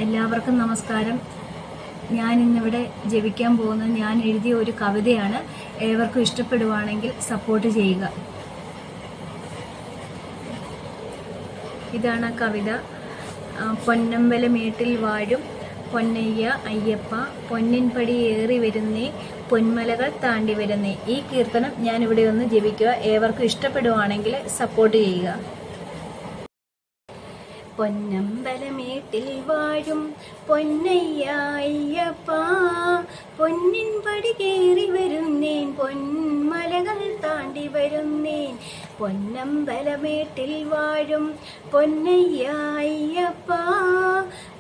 എല്ലാവർക്കും നമസ്കാരം. ഞാൻ ഇന്നിവിടെ ജപിക്കാൻ പോകുന്നത് ഞാൻ എഴുതിയ ഒരു കവിതയാണ്. ഏവർക്കും ഇഷ്ടപ്പെടുവാണെങ്കിൽ സപ്പോർട്ട് ചെയ്യുക. ഇതാണ് ആ കവിത. പൊന്നമ്പലമേട്ടിൽ വാഴും പൊന്നയ്യ അയ്യപ്പ, പൊന്നിൻപടി ഏറി വരുന്നേ, പൊന്മലകൾ താണ്ടി വരുന്നേ. ഈ കീർത്തനം ഞാനിവിടെ ഒന്ന് ജപിക്കുക. ഏവർക്കും ഇഷ്ടപ്പെടുവാണെങ്കിൽ സപ്പോർട്ട് ചെയ്യുക. പൊന്നമ്പലമേട്ടിൽ വാഴും പൊന്നയ്യ അയ്യപ്പ, പൊന്നിൻപടി കേറി വരുന്നേൻ, പൊന്മലകൾ താണ്ടി വരുന്നേൻ. പൊന്നമ്പലമേട്ടിൽ വാഴും പൊന്നയ്യ അയ്യപ്പ,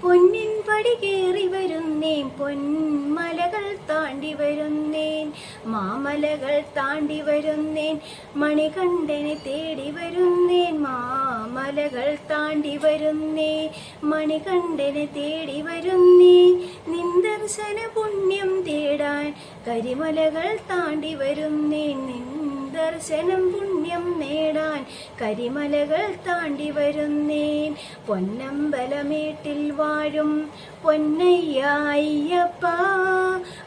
പൊന്നിൻപടി കേറി വരുന്നേൻ, പൊന്മലകൾ താണ്ടി വരുന്നേൻ. മാമലകൾ താണ്ടി വരുന്നേൻ, മണികണ്ഠനെ തേടി വരുന്നേൻ. മാമലകൾ താണ്ടി വരുന്നേ, മണികണ്ഠനെ തേടി വരുന്നേ. നിൻ ദർശന പുണ്യം തേടാൻ കരിമലകൾ താണ്ടി വരുന്നേൻ. നിൻ ദർശനം പുണ്യം നേടാൻ കരിമലകൾ താണ്ടി വരുന്നേൻ. പൊന്നമ്പലമേട്ടിൽ വാഴും പൊന്നയ്യ അയ്യപ്പ,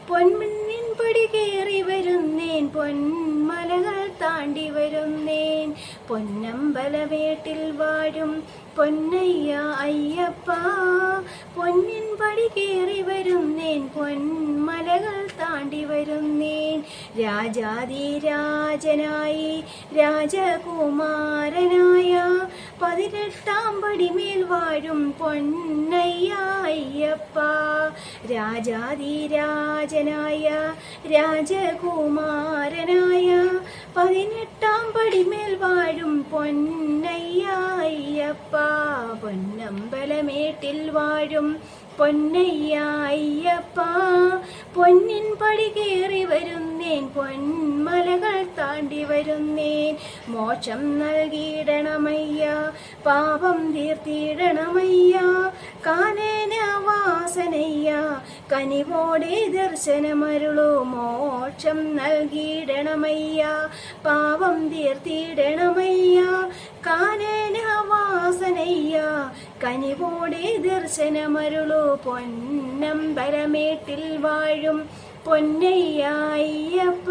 പൊന്നിൻപടി കേറി വരുന്നേൻ, പൊന്മലകൾ താണ്ടി വരുന്നേൻ. പൊന്നമ്പലമേട്ടിൽ വാഴും പൊന്നയ്യ അയ്യപ്പ, പൊന്നിൻപടി കേറി വരുന്നേൻ, പൊന്മലകൾ താണ്ടി വരുന്നേൻ. രാജാതിരാജനായി രാജകുമാരനായ 18-ാം പടിമേൽ വാഴും പൊന്നയ്യ അയ്യപ്പ. രാജാതിരാജനായ രാജകുമാരനായ 18-ാം പടിമേൽ വാഴും പൊന്നയ്യ അയ്യപ്പ. പൊന്നമ്പലമേട്ടിൽ വാഴും പൊന്നയ്യ അയ്യപ്പ, പൊന്നിൻപടി കേറി വരുന്നേൻ, പൊന്മലകൾ താണ്ടി വരുന്നേൻ. മോക്ഷം നൽകിയിടണമയ്യ, പാപം തീർത്തിടണമയ്യ, കാനന വാസനയ്യ, കനിവോടെ ദർശനമരുളൂ. മോക്ഷം നൽകിയിടണമയ്യ, പാപം തീർത്തിടണമയ്യ, കാനന വാസനയ്യ, കനിവോടെ ദർശനമരുളൂ. പൊന്നമ്പലമേട്ടിൽ വാഴും പൊന്നയ്യ അയ്യപ്പ,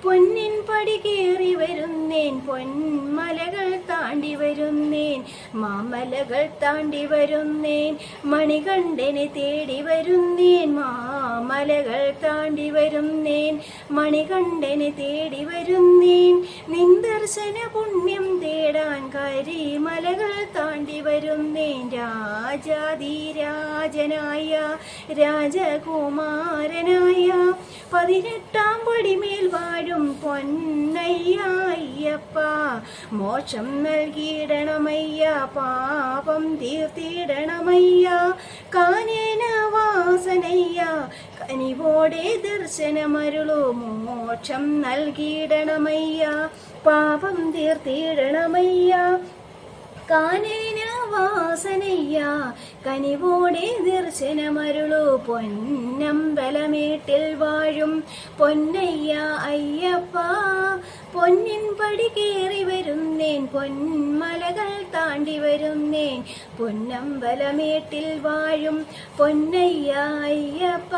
പൊന്നിൻപടി കേറി വരുന്നേൻ, പൊന്മലകൾ താണ്ടി വരുന്നേൻ. മാമലകൾ താണ്ടി വരുന്നേൻ, മണികണ്ഠനെ തേടി വരുന്നേൻ. മാമലകൾ താണ്ടി വരുന്നേൻ, മണികണ്ഠനെ തേടി വരുന്നേൻ. നിൻ ദർശന പുണ്യം തേടാൻ കരിമലകൾ താണ്ടി വരുന്നേൻ. രാജാതിരാജനായ രാജകുമാരനായ 18-ാം പടിമേൽ വാഴും പൊന്നയ്യ അയ്യപ്പ, മോക്ഷം നൽകിയിടണമയ്യ, പാപം തീർത്തിടണമയ്യ, കാനന വാസനയ്യ, കനിവോടെ ദർശനമരുളൂ. മോക്ഷം നൽകിയിടണമയ്യ, പാപം തീർത്തിടണമയ്യ, കാനന വാസനയ്യ, കനിവോടെ ദർശനമരുളൂ. പൊന്നമ്പലമേട്ടിൽ വാഴും പൊന്നയ്യ അയ്യപ്പ, പൊന്നിൻപടി കേറി വരുന്നേൻ, പൊന്മലകൾ താണ്ടി വരുന്നേൻ. പൊന്നമ്പലമേട്ടിൽ വാഴും പൊന്നയ്യ അയ്യപ്പ,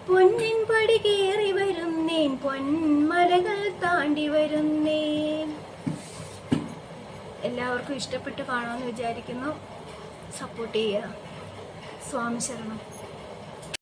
പൊന്നിൻപടി കേറി വരുന്നേൻ, പൊന്മലകൾ താണ്ടി വരുന്നേൻ. എല്ലാവർക്കും ഇഷ്ടപ്പെട്ട് കാണുമെന്ന് വിചാരിക്കുന്നു. സപ്പോർട്ട് ചെയ്യുക. സ്വാമി ശരണം.